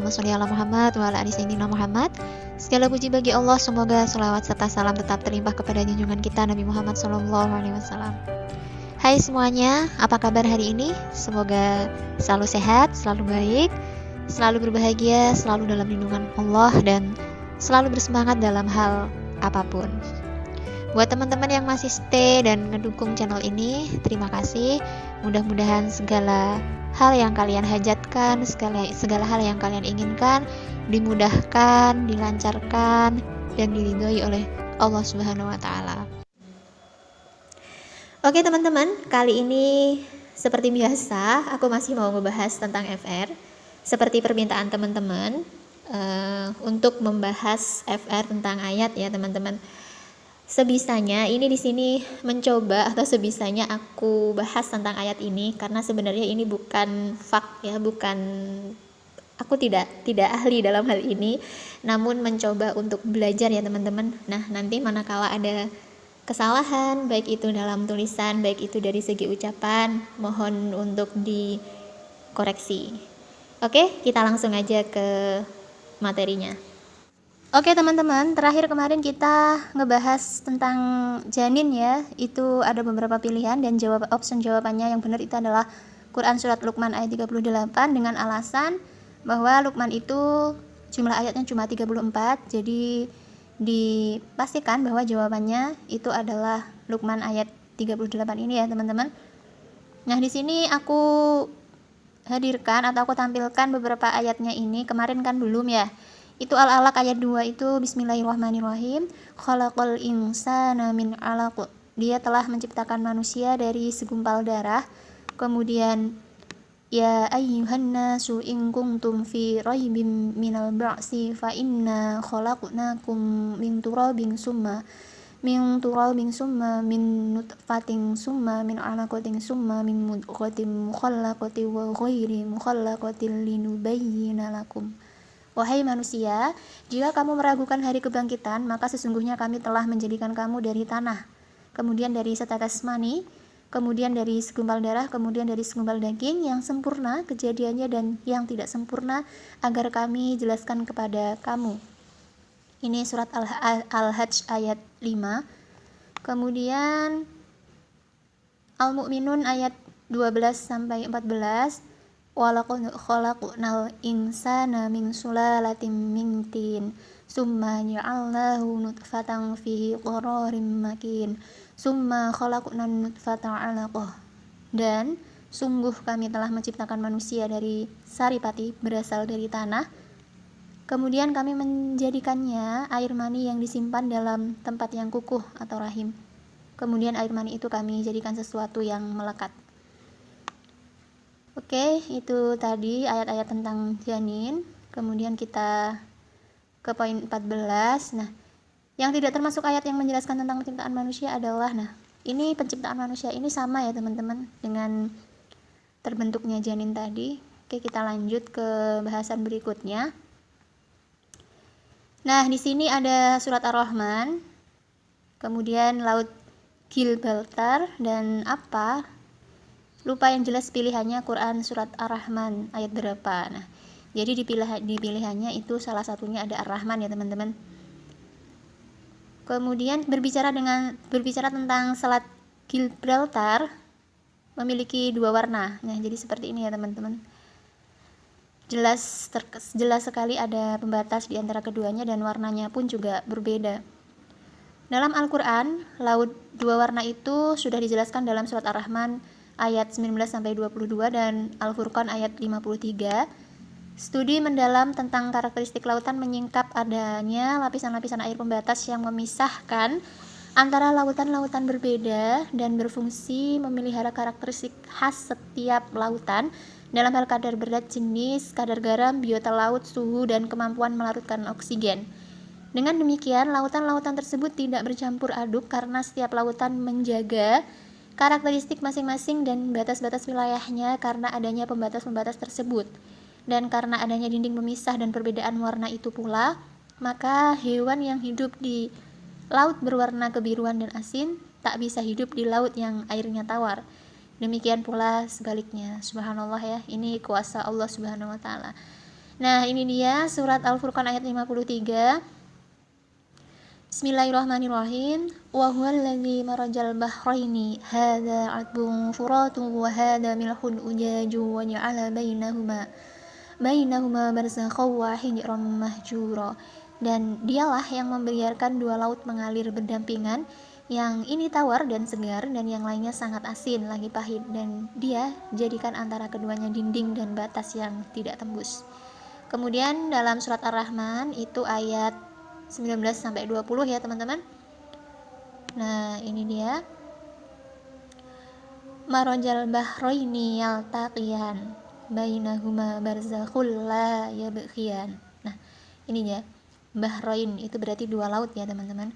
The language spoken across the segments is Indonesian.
Allahumma sholli ala Muhammad wa ala ali sayyidina Muhammad. Segala puji bagi Allah, semoga selawat serta salam tetap terlimpah kepada junjungan kita Nabi Muhammad SAW. Hai semuanya, apa kabar hari ini? Semoga selalu sehat, selalu baik, selalu berbahagia, selalu dalam lindungan Allah, dan selalu bersemangat dalam hal apapun. Buat teman-teman yang masih stay dan ngedukung channel ini, terima kasih. Mudah-mudahan segala hal yang kalian hajatkan, segala hal yang kalian inginkan dimudahkan, dilancarkan, dan diridhoi oleh Allah Subhanahu wa taala. Oke teman-teman, kali ini seperti biasa aku masih mau ngebahas tentang FR seperti permintaan teman-teman untuk membahas FR tentang ayat ya teman-teman. Sebisanya ini di sini mencoba atau sebisanya aku bahas tentang ayat ini karena sebenarnya ini bukan fak ya, aku tidak ahli dalam hal ini, namun mencoba untuk belajar ya teman-teman. Nah, nanti manakala ada kesalahan baik itu dalam tulisan, baik itu dari segi ucapan, mohon untuk dikoreksi. Oke, kita langsung aja ke materinya. Oke teman-teman, terakhir kemarin kita ngebahas tentang janin ya. Itu ada beberapa pilihan dan option jawabannya yang benar itu adalah Quran Surat Luqman ayat 38 dengan alasan bahwa Luqman itu jumlah ayatnya cuma 34. Jadi dipastikan bahwa jawabannya itu adalah Luqman ayat 38 ini ya teman-teman. Nah di sini aku hadirkan atau aku tampilkan beberapa ayatnya ini. Kemarin kan belum ya. Itu Al-Alaq ayat 2 itu Bismillahirrahmanirrahim. Khalaqal insana min 'alaq. Dia telah menciptakan manusia dari segumpal darah. Kemudian ya ayyuhan nasu in kuntum fi raibim minal ba'si fa inna khalaqnakum min turabin summa min nutfatin summa min 'alaqatin summa min mudghatin mukhallaqatin wa ghairi mukhallaqatin linubayyina lakum. Wahai manusia, jika kamu meragukan hari kebangkitan, maka sesungguhnya kami telah menjadikan kamu dari tanah, kemudian dari setetes mani, kemudian dari segumpal darah, kemudian dari segumpal daging yang sempurna kejadiannya dan yang tidak sempurna, agar kami jelaskan kepada kamu. Ini surat Al-Hajj ayat 5. Kemudian Al-Mu'minun ayat 12-14. Walaqad khalaqnal insana min sulalatin min tin summa ja'alnahu nutfatan fi qararin makin summa khalaqnan nutfata 'alaqah. Dan sungguh kami telah menciptakan manusia dari saripati berasal dari tanah, kemudian kami menjadikannya air mani yang disimpan dalam tempat yang kukuh atau rahim, kemudian air mani itu kami jadikan sesuatu yang melekat. Oke, itu tadi ayat-ayat tentang janin. Kemudian kita ke poin 14. Nah, yang tidak termasuk ayat yang menjelaskan tentang penciptaan manusia adalah, ini penciptaan manusia ini sama ya teman-teman dengan terbentuknya janin tadi. Oke, kita lanjut ke bahasan berikutnya. Nah, di sini ada surat Ar-Rahman, kemudian Laut Gibraltar, dan apa? Lupa yang jelas pilihannya Quran Surat Ar-Rahman ayat berapa. Nah, jadi di pilihannya itu salah satunya ada Ar-Rahman ya teman-teman. Kemudian berbicara tentang Selat Gibraltar memiliki dua warna. Nah, jadi seperti ini ya teman-teman. Jelas sekali ada pembatas di antara keduanya dan warnanya pun juga berbeda. Dalam Al-Quran, laut dua warna itu sudah dijelaskan dalam Surat Ar-Rahman ayat 19-22 dan Al-Furqan ayat 53. Studi mendalam tentang karakteristik lautan menyingkap adanya lapisan-lapisan air pembatas yang memisahkan antara lautan-lautan berbeda dan berfungsi memelihara karakteristik khas setiap lautan dalam hal kadar berat, jenis, kadar garam, biota laut, suhu, dan kemampuan melarutkan oksigen. Dengan demikian, lautan-lautan tersebut tidak bercampur aduk karena setiap lautan menjaga karakteristik masing-masing dan batas-batas wilayahnya karena adanya pembatas-pembatas tersebut. Dan karena adanya dinding pemisah dan perbedaan warna itu pula, maka hewan yang hidup di laut berwarna kebiruan dan asin tak bisa hidup di laut yang airnya tawar. Demikian pula sebaliknya. Subhanallah ya, ini kuasa Allah Subhanahu wa taala. Nah, ini dia surat Al-Furqan ayat 53. Bismillahirrahmanirrahim. Wa huwal ladzi marajal bahraini hadza 'adbun furatun wa hadza milhun ujaju wa ja'ala bainahuma barzakhan wa hijran mahjura. Dan dialah yang membiarkan dua laut mengalir berdampingan, yang ini tawar dan segar dan yang lainnya sangat asin lagi pahit, dan dia jadikan antara keduanya dinding dan batas yang tidak tembus. Kemudian dalam surat Ar-Rahman itu ayat 19 sampai 20 ya teman-teman. Nah, ini dia. Marajal bahraini yaltaqiyan bainahuma barzakhul la yabghiyan. Nah, ini ya. Bahrain itu berarti dua laut ya teman-teman.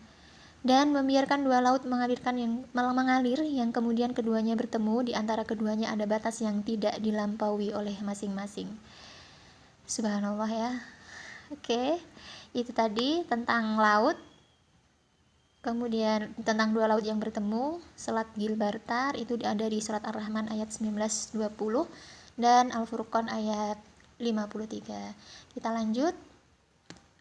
Dan membiarkan dua laut mengalir yang kemudian keduanya bertemu, di antara keduanya ada batas yang tidak dilampaui oleh masing-masing. Subhanallah ya. Oke, itu tadi tentang laut. Kemudian tentang dua laut yang bertemu, selat Gibraltar itu ada di surat Ar-Rahman ayat 19-20 dan Al-Furqan ayat 53. Kita lanjut.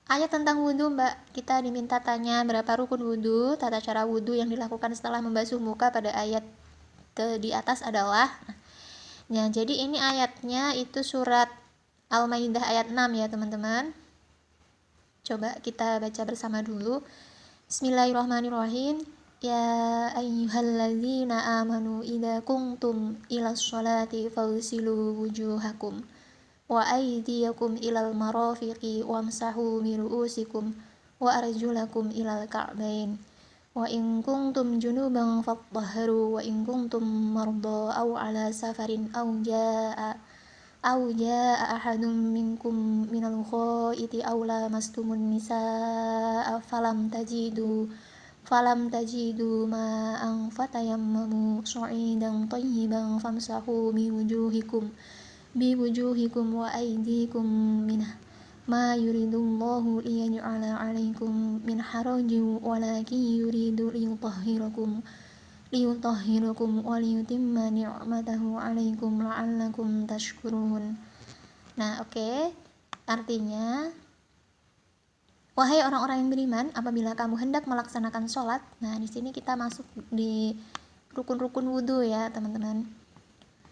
Ayat tentang wudhu, Mbak. Kita diminta tanya berapa rukun wudhu, tata cara wudhu yang dilakukan setelah membasuh muka pada ayat di atas adalah. Nah, jadi ini ayatnya itu surat Al-Maidah ayat 6 ya teman-teman. Coba kita baca bersama dulu. Bismillahirrahmanirrahim. Ya ayyuhalladzina amanu idza kuntum ilas sholati fawsilu wujuhakum wa aydiyakum ilal marafiqi wamsahu bi ru'usikum wa arjulakum ilal ka'bain wa in kuntum junuban fattahharu wa in kuntum marda aw ala safarin aw jaa ahadun minkum minal ghaiti aw lamastumun nisaa falam tajidu ma'an fatayammamu sa'idan thayyiban famsahu biwujuhikum wa aydikum minhu ma yuridullahu liyaj'ala 'alaikum min harajin walakin yuridu liyutahhirakum wa liyutimma ni'matahu 'alaikum la'allakum tashkurun. Nah, oke. Artinya, wahai orang-orang yang beriman, apabila kamu hendak melaksanakan sholat. Nah, di sini kita masuk di rukun-rukun wudhu ya, teman-teman.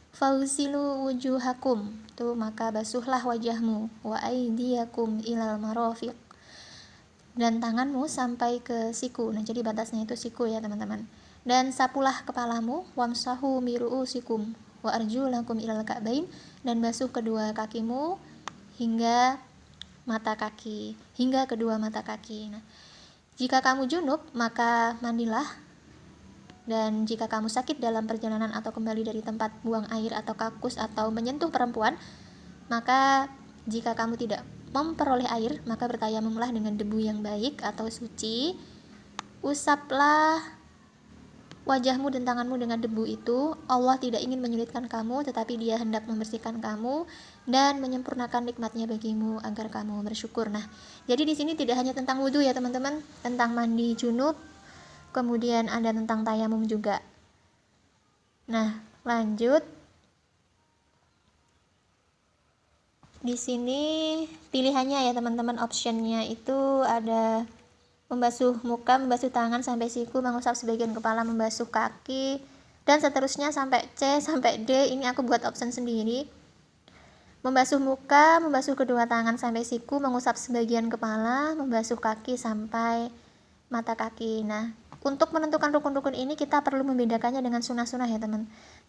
Fausilu wujuhakum, tuh maka basuhlah wajahmu, wa aydiyakum ilal marafiq, dan tanganmu sampai ke siku. Nah, jadi batasnya itu siku ya, teman-teman. Dan sapulah kepalamu, wamsahu bi ru'usikum wa arjulakum ilal ka'bain, dan basuh kedua kakimu hingga kedua mata kaki. Nah, jika kamu junub, maka mandilah. Dan jika kamu sakit dalam perjalanan atau kembali dari tempat buang air atau kakus atau menyentuh perempuan, maka jika kamu tidak memperoleh air, maka bertayamumlah dengan debu yang baik atau suci. Usaplah wajahmu dan tanganmu dengan debu itu. Allah tidak ingin menyulitkan kamu, tetapi Dia hendak membersihkan kamu dan menyempurnakan nikmatnya bagimu agar kamu bersyukur. Nah, jadi di sini tidak hanya tentang wudhu ya teman-teman, tentang mandi junub, kemudian ada tentang tayamum juga. Nah, lanjut. Di sini pilihannya ya teman-teman, optionnya itu ada membasuh muka, membasuh tangan sampai siku, mengusap sebagian kepala, membasuh kaki, dan seterusnya sampai C sampai D. Ini aku buat option sendiri. Membasuh muka, membasuh kedua tangan sampai siku, mengusap sebagian kepala, membasuh kaki sampai mata kaki. Nah, untuk menentukan rukun-rukun ini kita perlu membedakannya dengan sunnah-sunnah ya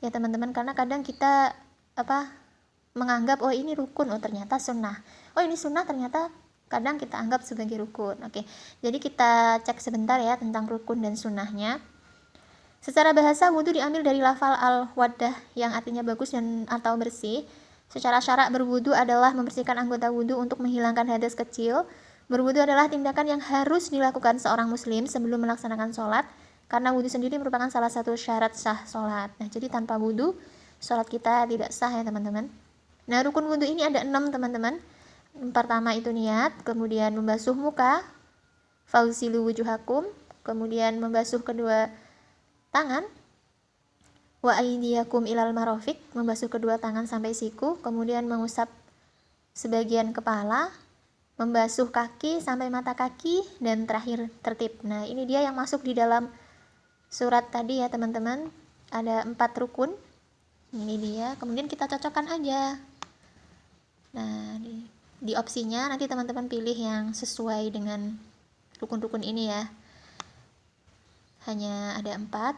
teman-teman, karena kadang kita menganggap oh ini rukun, oh ternyata sunnah, oh ini sunnah, ternyata kadang kita anggap sebagai rukun. Oke, jadi kita cek sebentar ya tentang rukun dan sunnahnya. Secara bahasa, wudhu diambil dari lafal al-wadah yang artinya bagus dan atau bersih. Secara syarak, berwudhu adalah membersihkan anggota wudhu untuk menghilangkan hadas kecil. Berwudhu adalah tindakan yang harus dilakukan seorang muslim sebelum melaksanakan sholat, karena wudhu sendiri merupakan salah satu syarat sah sholat. Nah, jadi tanpa wudhu, sholat kita tidak sah ya teman-teman. Nah, rukun wudhu ini ada 6 teman-teman. Pertama itu niat, kemudian membasuh muka, fausilu wujuhakum, kemudian membasuh kedua tangan, wa aydiyakum ilal marafiq, membasuh kedua tangan sampai siku, kemudian mengusap sebagian kepala, membasuh kaki sampai mata kaki, dan terakhir tertib. Nah, ini dia yang masuk di dalam surat tadi ya teman-teman. Ada 4 rukun. Ini dia. Kemudian kita cocokkan aja. Nah, di opsinya nanti teman-teman pilih yang sesuai dengan rukun-rukun ini ya. Hanya ada 4.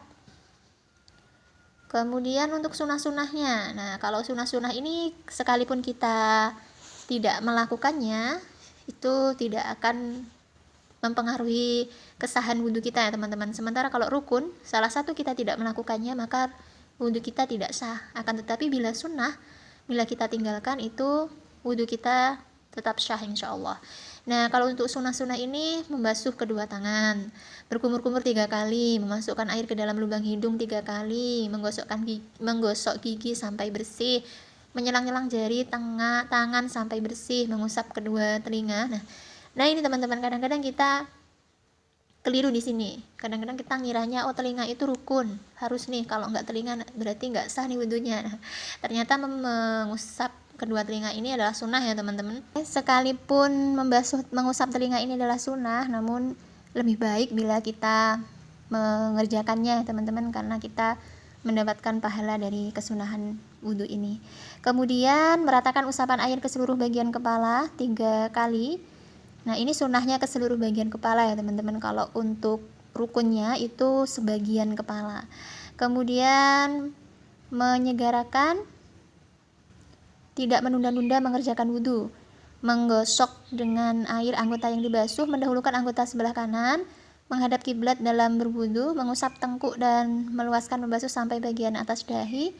Kemudian untuk sunah-sunahnya. Nah, kalau sunah-sunah ini sekalipun kita tidak melakukannya, itu tidak akan mempengaruhi kesahan wudhu kita ya teman-teman. Sementara kalau rukun, salah satu kita tidak melakukannya, maka wudhu kita tidak sah. Akan tetapi bila sunnah, bila kita tinggalkan, itu wudhu kita tetap syah insya Allah. Nah, kalau untuk sunah-sunah ini membasuh kedua tangan, berkumur-kumur 3 kali, memasukkan air ke dalam lubang hidung 3 kali, menggosok gigi sampai bersih, menyelang-nyelang jari tangan sampai bersih, mengusap kedua telinga. Nah ini teman-teman, kadang-kadang kita keliru di sini. Kadang-kadang kita ngiranya telinga itu rukun, harus nih, kalau nggak telinga berarti nggak sah nih wudhunya. Nah, ternyata mengusap kedua telinga ini adalah sunnah ya teman-teman. Sekalipun mengusap telinga ini adalah sunnah, namun lebih baik bila kita mengerjakannya teman-teman, karena kita mendapatkan pahala dari kesunahan wudhu ini. Kemudian meratakan usapan air ke seluruh bagian kepala 3 kali. Nah, ini sunnahnya ke seluruh bagian kepala ya teman-teman. Kalau untuk rukunnya itu sebagian kepala. Kemudian menyegarakan, tidak menunda-nunda mengerjakan wudhu, menggosok dengan air anggota yang dibasuh, mendahulukan anggota sebelah kanan, menghadap kiblat dalam berwudhu, mengusap tengkuk dan meluaskan membasuh sampai bagian atas dahi,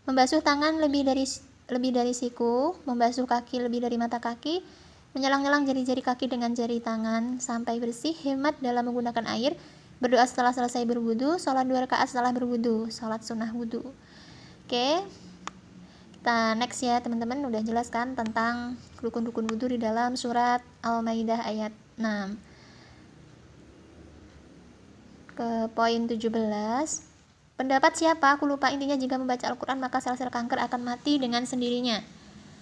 membasuh tangan lebih dari siku, membasuh kaki lebih dari mata kaki, menyelang-nyelang jari-jari kaki dengan jari tangan sampai bersih, hemat dalam menggunakan air, berdoa setelah selesai berwudhu, sholat 2 rakaat setelah berwudhu, sholat sunnah wudhu. Oke, kita next ya teman-teman. Udah jelas kan tentang rukun-rukun wudhu di dalam surat Al-Maidah ayat 6. Ke poin 17. Pendapat siapa? Aku lupa. Intinya jika membaca Al-Quran maka sel-sel kanker akan mati dengan sendirinya.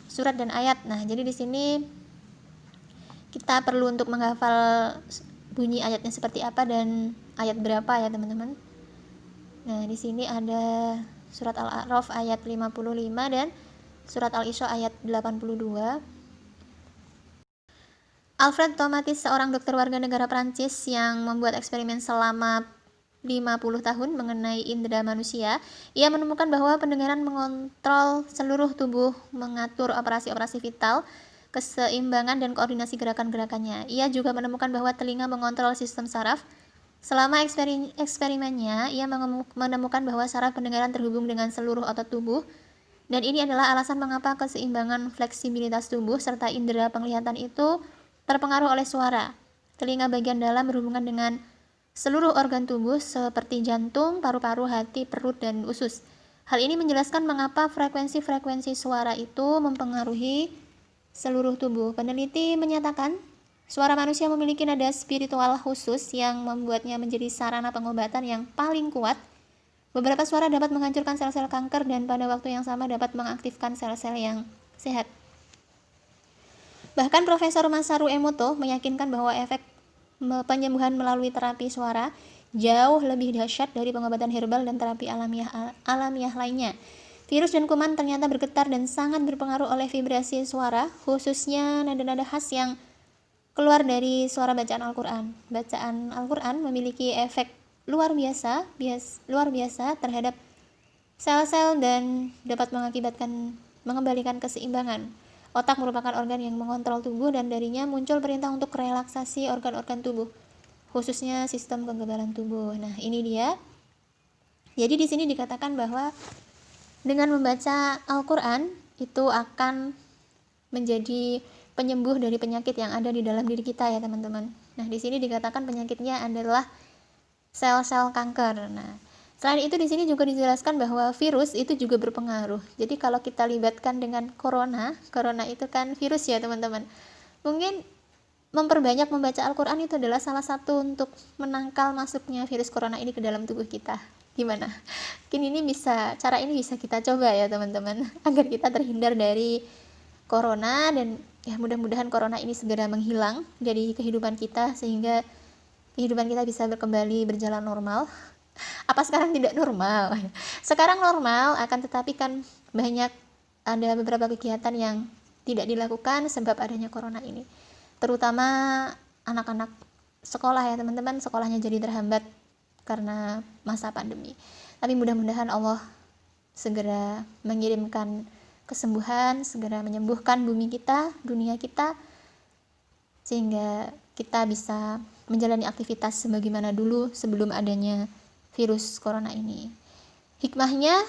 Surat dan ayat. Nah, jadi di sini kita perlu untuk menghafal bunyi ayatnya seperti apa dan ayat berapa ya teman-teman. Nah, di sini ada surat Al-A'raf ayat 55 dan surat Al-Isra ayat 82. Alfred Tomatis, seorang dokter warga negara Prancis yang membuat eksperimen selama 50 tahun mengenai indera manusia, ia menemukan bahwa pendengaran mengontrol seluruh tubuh, mengatur operasi-operasi vital, keseimbangan dan koordinasi gerakan-gerakannya. Ia juga menemukan bahwa telinga mengontrol sistem saraf. Selama eksperimennya, ia menemukan bahwa saraf pendengaran terhubung dengan seluruh otot tubuh, dan ini adalah alasan mengapa keseimbangan fleksibilitas tubuh serta indera penglihatan itu terpengaruh oleh suara. Telinga bagian dalam berhubungan dengan seluruh organ tubuh seperti jantung, paru-paru, hati, perut, dan usus. Hal ini menjelaskan mengapa frekuensi-frekuensi suara itu mempengaruhi seluruh tubuh. Peneliti menyatakan suara manusia memiliki nada spiritual khusus yang membuatnya menjadi sarana pengobatan yang paling kuat. Beberapa suara dapat menghancurkan sel-sel kanker dan pada waktu yang sama dapat mengaktifkan sel-sel yang sehat. Bahkan Profesor Masaru Emoto meyakinkan bahwa efek penyembuhan melalui terapi suara jauh lebih dahsyat dari pengobatan herbal dan terapi alamiah lainnya. Virus dan kuman ternyata bergetar dan sangat berpengaruh oleh vibrasi suara, khususnya nada-nada khas yang keluar dari suara bacaan Al-Quran. Bacaan Al-Quran memiliki efek luar biasa terhadap sel-sel dan dapat mengembalikan keseimbangan. Otak merupakan organ yang mengontrol tubuh dan darinya muncul perintah untuk relaksasi organ-organ tubuh, khususnya sistem kekebalan tubuh. Nah, ini dia. Jadi di sini dikatakan bahwa dengan membaca Al-Quran itu akan menjadi penyembuh dari penyakit yang ada di dalam diri kita ya teman-teman. Nah, di sini dikatakan penyakitnya adalah sel-sel kanker. Nah, selain itu di sini juga dijelaskan bahwa virus itu juga berpengaruh. Jadi kalau kita libatkan dengan corona itu kan virus ya teman-teman. Mungkin memperbanyak membaca Al-Quran itu adalah salah satu untuk menangkal masuknya virus corona ini ke dalam tubuh kita. Gimana? Mungkin cara ini bisa kita coba ya teman-teman, agar kita terhindar dari corona, dan ya mudah-mudahan corona ini segera menghilang dari kehidupan kita sehingga kehidupan kita bisa kembali berjalan normal. Apa sekarang tidak normal? Sekarang normal, akan tetapi kan banyak ada beberapa kegiatan yang tidak dilakukan sebab adanya corona ini. Terutama anak-anak sekolah ya teman-teman, sekolahnya jadi terhambat karena masa pandemi. Tapi mudah-mudahan Allah segera mengirimkan kesembuhan, segera menyembuhkan bumi kita, dunia kita, sehingga kita bisa menjalani aktivitas sebagaimana dulu sebelum adanya virus corona ini. Hikmahnya,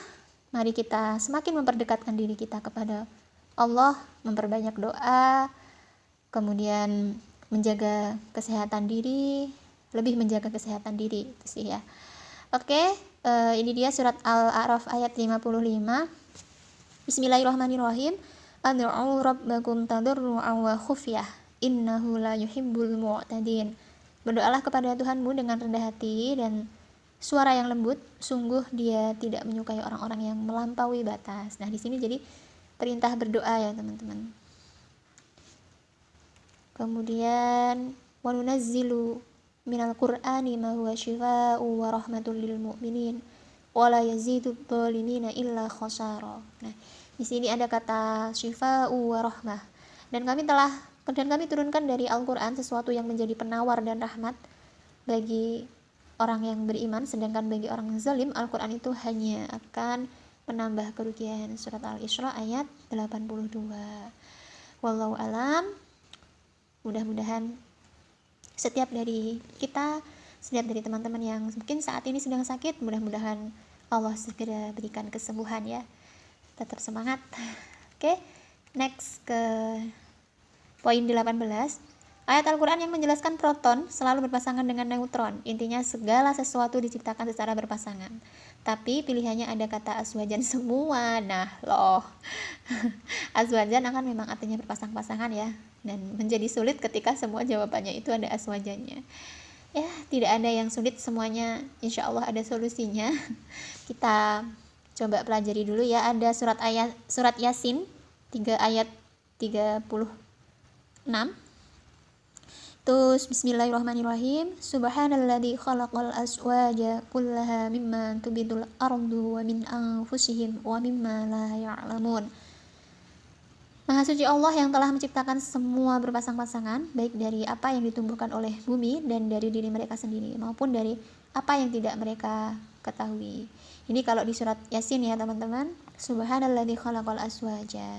mari kita semakin memperdekatkan diri kita kepada Allah, memperbanyak doa, kemudian menjaga kesehatan diri, lebih menjaga kesehatan diri, itu sih ya. Oke, ini dia surat Al-A'raf ayat 55. Bismillahirrahmanirrahim. Ad'u rabbakum tadarru'an wa khufyah, innahu la yuhibbul mu'tadin. Berdoalah kepada Tuhanmu dengan rendah hati dan suara yang lembut, sungguh Dia tidak menyukai orang-orang yang melampaui batas. Nah, di sini jadi perintah berdoa ya, teman-teman. Kemudian wa nunazzilu minal qur'ani ma huwa syifaa'u wa rahmatul lil mu'minin wa la yazidud dhalimina illa khasara. Nah, di sini ada kata syifa'u wa rahmah. Dan kami turunkan dari Al-Qur'an sesuatu yang menjadi penawar dan rahmat bagi orang yang beriman, sedangkan bagi orang yang zalim Al-Qur'an itu hanya akan menambah kerugian. Surat Al-Isra ayat 82. Wallahu alam. Mudah-mudahan setiap dari kita, setiap dari teman-teman yang mungkin saat ini sedang sakit, mudah-mudahan Allah segera berikan kesembuhan ya. Tetap semangat. Oke, next ke poin 18. Ayat Al-Quran yang menjelaskan proton selalu berpasangan dengan neutron. Intinya segala sesuatu diciptakan secara berpasangan. Tapi pilihannya ada kata aswajan semua. Nah loh, aswajan akan memang artinya berpasang-pasangan ya. Dan menjadi sulit ketika semua jawabannya itu ada aswajannya. Ya, tidak ada yang sulit, semuanya insya Allah ada solusinya. Kita coba pelajari dulu ya. Ada surat Yasin 3 ayat 36. Terus bismillahirrahmanirrahim. Subhanalladzi khalaqal aswaja kullaha mimma tubidul ardu wa min anfusihim wa mimma la ya'lamun. Maha suci Allah yang telah menciptakan semua berpasang-pasangan, baik dari apa yang ditumbuhkan oleh bumi dan dari diri mereka sendiri, maupun dari apa yang tidak mereka ketahui. Ini kalau di surat Yasin ya teman-teman. Subhanalladzi khalaqal aswaja.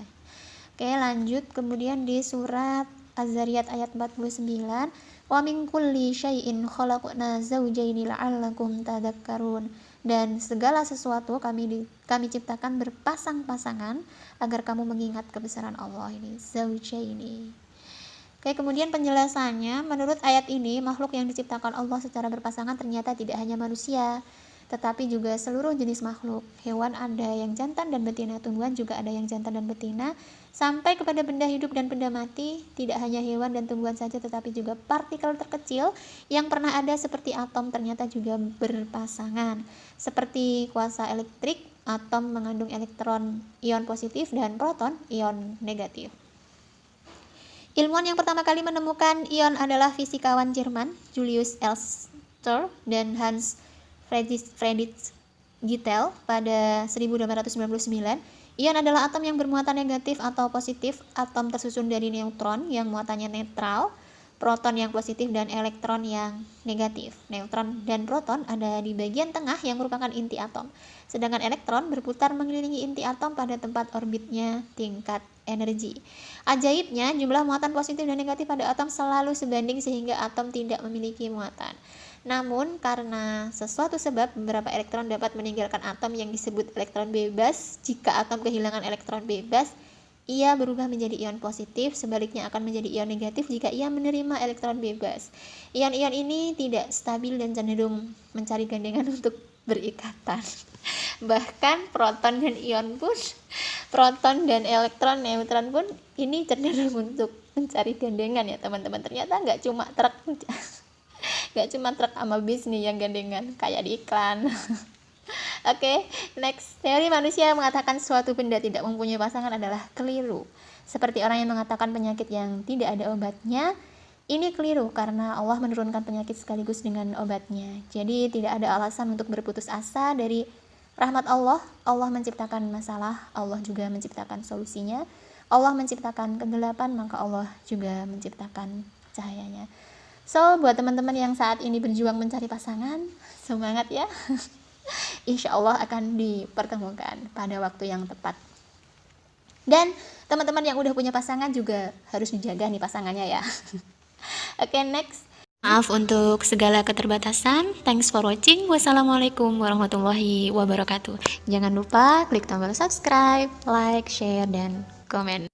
Oke, lanjut. Kemudian di surat Az-Zariyat ayat 49. Wa min kulli syai'in khalaqna zawjaini la'allakum tadhakkarun. Dan segala sesuatu kami ciptakan berpasang-pasangan agar kamu mengingat kebesaran Allah. Ini zawjaini. Oke, kemudian penjelasannya, menurut ayat ini makhluk yang diciptakan Allah secara berpasangan ternyata tidak hanya manusia, tetapi juga seluruh jenis makhluk. Hewan ada yang jantan dan betina, tumbuhan juga ada yang jantan dan betina, sampai kepada benda hidup dan benda mati. Tidak hanya hewan dan tumbuhan saja, tetapi juga partikel terkecil yang pernah ada seperti atom ternyata juga berpasangan. Seperti kuasa elektrik, atom mengandung elektron ion positif dan proton ion negatif. Ilmuwan yang pertama kali menemukan ion adalah fisikawan Jerman Julius Elster dan Hans Friedrich Gittel pada 1899. Ion adalah atom yang bermuatan negatif atau positif. Atom tersusun dari neutron yang muatannya netral, proton yang positif, dan elektron yang negatif. Neutron dan proton ada di bagian tengah yang merupakan inti atom. Sedangkan elektron berputar mengelilingi inti atom pada tempat orbitnya tingkat energi. Ajaibnya, jumlah muatan positif dan negatif pada atom selalu sebanding sehingga atom tidak memiliki muatan. Namun, karena sesuatu sebab, beberapa elektron dapat meninggalkan atom yang disebut elektron bebas. Jika atom kehilangan elektron bebas, ia berubah menjadi ion positif, sebaliknya akan menjadi ion negatif jika ia menerima elektron bebas. Ion-ion ini tidak stabil dan cenderung mencari gandengan untuk berikatan. Bahkan proton dan elektron neutron pun ini cenderung untuk mencari gandengan ya teman-teman. Ternyata nggak cuma truk sama bis nih yang gandengan kayak di iklan. Oke, next. Teori manusia yang mengatakan suatu benda tidak mempunyai pasangan adalah keliru. Seperti orang yang mengatakan penyakit yang tidak ada obatnya, ini keliru karena Allah menurunkan penyakit sekaligus dengan obatnya. Jadi tidak ada alasan untuk berputus asa dari rahmat Allah. Allah menciptakan masalah, Allah juga menciptakan solusinya. Allah menciptakan kegelapan, maka Allah juga menciptakan cahayanya. So, buat teman-teman yang saat ini berjuang mencari pasangan, semangat ya. Insya Allah akan dipertemukan pada waktu yang tepat. Dan teman-teman yang udah punya pasangan juga harus dijaga nih pasangannya ya. Oke, next. Maaf untuk segala keterbatasan. Thanks for watching. Wassalamualaikum warahmatullahi wabarakatuh. Jangan lupa klik tombol subscribe, like, share, dan komen.